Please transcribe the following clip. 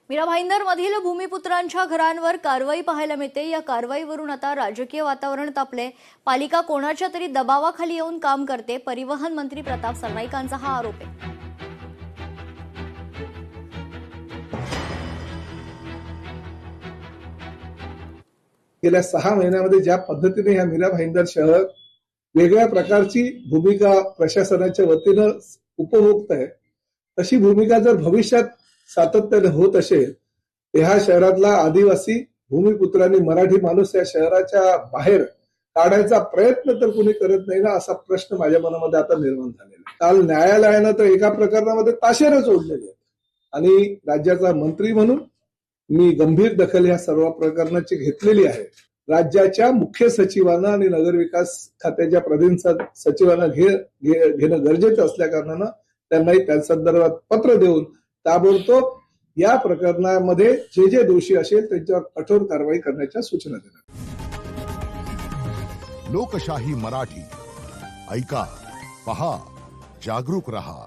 मीरा भाईंदर मधील भूमिपुत्रांच्या घरांवर कारवाई पाहायला मिळते। या कारवाईवरून आता राजकीय वातावरण तापले। पालिका कोणाच्या तरी दबावाखाली येऊन काम करते, परिवहन मंत्री प्रताप सरनाईकांचा हा आरोप आहे। गेल्या 6 महिन्यामध्ये ज्या पद्धतीने ह्या मीरा भाईंदर शहर वेगळ्या प्रकारची भूमिका प्रशासनाच्या वतीनं उपभोगत आहे, तशी भूमिका जर भविष्यात सातत्याने होत असेल तर ह्या शहरातला आदिवासी भूमिपुत्रांनी मराठी माणूस या शहराच्या बाहेर काढायचा प्रयत्न तर कोणी करत नाही ना, असा प्रश्न माझ्या मनामध्ये आता निर्माण झालेला आहे। काल न्यायालयानं तर एका प्रकरणामध्ये ताशेरच ओढलेली आहे आणि राज्याचा मंत्री म्हणून मी गंभीर दखल या सर्व प्रकरणाची घेतलेली आहे। राज्याच्या मुख्य सचिवांना आणि नगरविकास खात्याच्या प्रधान सचिवांना घेणं गरजेचं असल्या कारणानं त्यांनाही त्या संदर्भात पत्र देऊन ताबडतोब या प्रकरणामध्ये जे दोषी असेल त्यांच्यावर कठोर कारवाई करण्याच्या सूचना देण्यात। लोकशाही मराठी ऐका, पहा, जागरूक रहा।